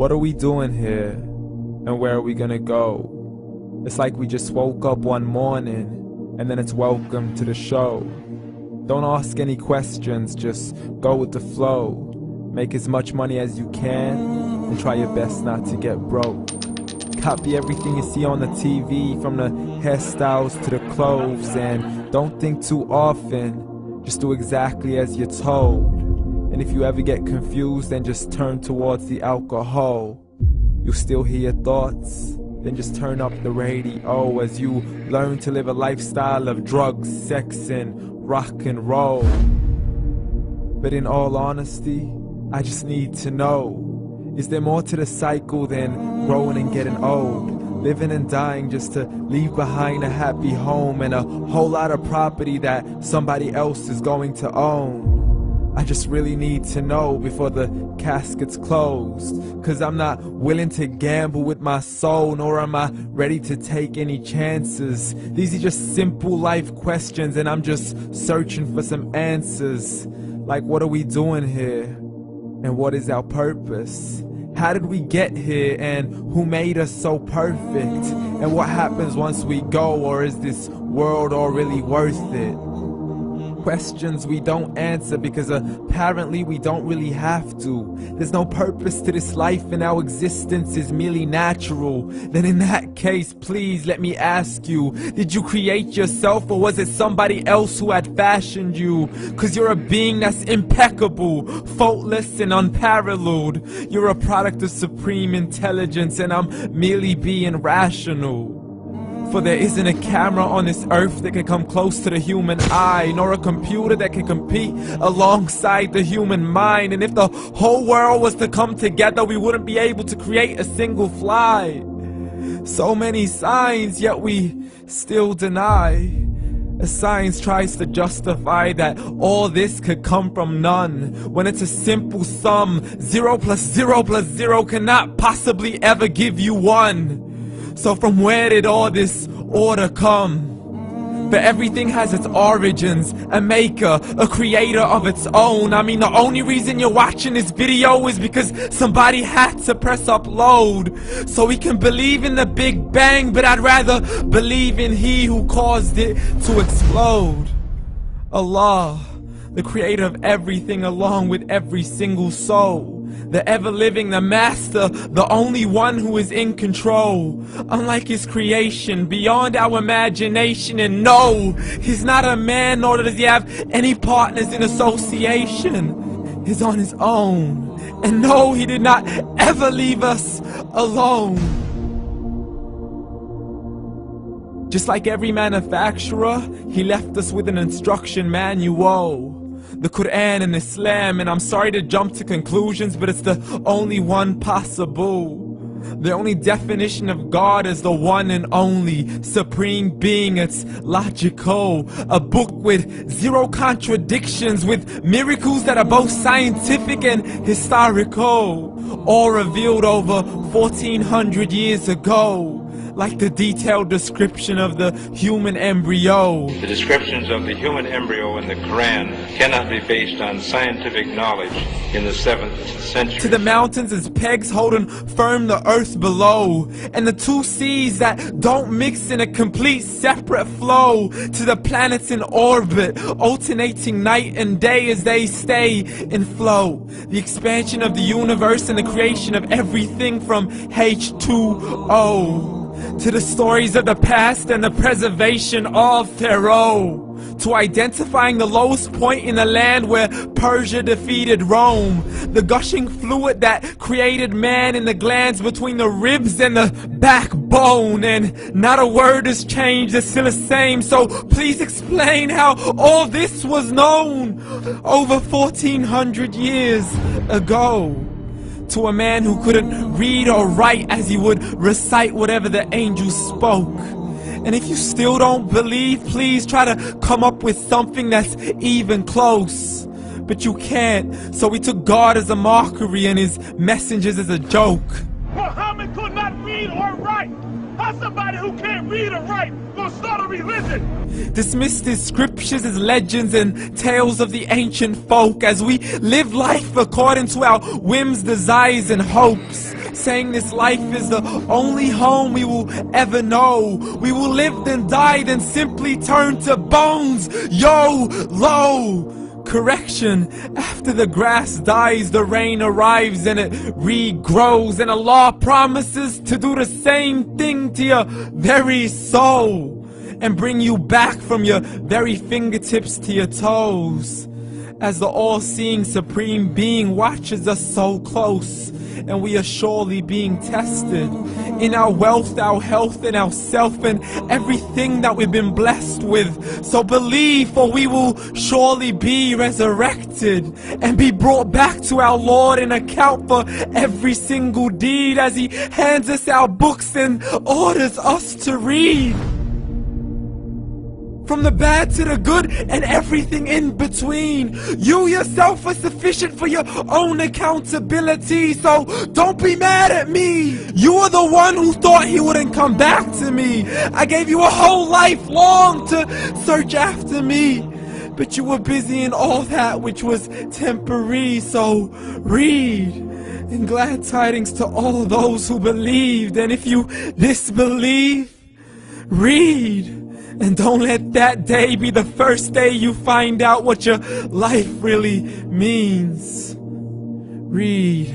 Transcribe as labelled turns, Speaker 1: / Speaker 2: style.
Speaker 1: What are we doing here? And where are we gonna go? It's like we just woke up one morning, and then it's welcome to the show. Don't ask any questions, just go with the flow. Make as much money as you can, and try your best not to get broke. Copy everything you see on the TV, from the hairstyles to the clothes, and don't think too often, just do exactly as you're told. And if you ever get confused, then just turn towards the alcohol. You'll still hear your thoughts, then just turn up the radio as you learn to live a lifestyle of drugs, sex, and rock and roll. But in all honesty, I just need to know, is there more to the cycle than growing and getting old? Living and dying just to leave behind a happy home and a whole lot of property that somebody else is going to own. I just really need to know before the casket's closed, 'cause I'm not willing to gamble with my soul, nor am I ready to take any chances. These are just simple life questions, and I'm just searching for some answers. Like, what are we doing here? And what is our purpose? How did we get here, and who made us so perfect? And what happens once we go, or is this world all really worth it? Questions we don't answer because apparently we don't really have to. There's no purpose to this life and our existence is merely natural. Then in that case, please let me ask you, did you create yourself, or was it somebody else who had fashioned you? 'Cause you're a being that's impeccable, faultless and unparalleled. You're a product of supreme intelligence, and I'm merely being rational. For there isn't a camera on this earth that can come close to the human eye, nor a computer that can compete alongside the human mind. And if the whole world was to come together, we wouldn't be able to create a single fly. So many signs, yet we still deny. As science tries to justify that all this could come from none, when it's a simple sum. 0 plus 0 plus 0 cannot possibly ever give you 1. So from where did all this order come? But everything has its origins, a maker, a creator of its own. I mean, the only reason you're watching this video is because somebody had to press upload. So we can believe in the Big Bang, but I'd rather believe in He who caused it to explode. Allah, the creator of everything, along with every single soul. The ever-living, the master, the only one who is in control. Unlike his creation, beyond our imagination. And no, he's not a man, nor does he have any partners in association. He's on his own. And no, he did not ever leave us alone. Just like every manufacturer, he left us with an instruction manual. The Quran and Islam, and I'm sorry to jump to conclusions, but it's the only one possible. The only definition of God is the one and only supreme being. It's logical, a book with 0 contradictions, with miracles that are both scientific and historical, all revealed over 1400 years ago. Like the detailed description of the human embryo.
Speaker 2: The descriptions of the human embryo in the Quran cannot be based on scientific knowledge in the 7th century.
Speaker 1: To the mountains as pegs holding firm the earth below, and the 2 seas that don't mix in a complete separate flow. To the planets in orbit, alternating night and day as they stay in flow. The expansion of the universe and the creation of everything from H2O. To the stories of the past and the preservation of Pharaoh. To identifying the lowest point in the land where Persia defeated Rome. The gushing fluid that created man in the glands between the ribs and the backbone. And not a word has changed, it's still the same. So please explain how all this was known over 1400 years ago. To a man who couldn't read or write, as he would recite whatever the angels spoke. And if you still don't believe, please try to come up with something that's even close. But you can't, so we took God as a mockery and his messengers as a joke.
Speaker 3: Muhammad could not read or write. Why somebody who can't read or write gonna start a religion?
Speaker 1: Dismiss these scriptures as legends and tales of the ancient folk as we live life according to our whims, desires, and hopes. Saying this life is the only home we will ever know. We will live then die, then simply turn to bones. YOLO! Correction, after the grass dies, the rain arrives and it regrows, and Allah promises to do the same thing to your very soul and bring you back from your very fingertips to your toes, as the all-seeing supreme being watches us so close, and we are surely being tested in our wealth, our health, and our self, and everything that we've been blessed with. So believe, for we will surely be resurrected and be brought back to our Lord and account for every single deed, as He hands us our books and orders us to read. From the bad to the good and everything in between. You yourself are sufficient for your own accountability, so don't be mad at me. You are the one who thought He wouldn't come back to me. I gave you a whole life long to search after me, but you were busy in all that which was temporary. So read, and glad tidings to all those who believed. And if you disbelieve, read. And don't let that day be the first day you find out what your life really means. Read.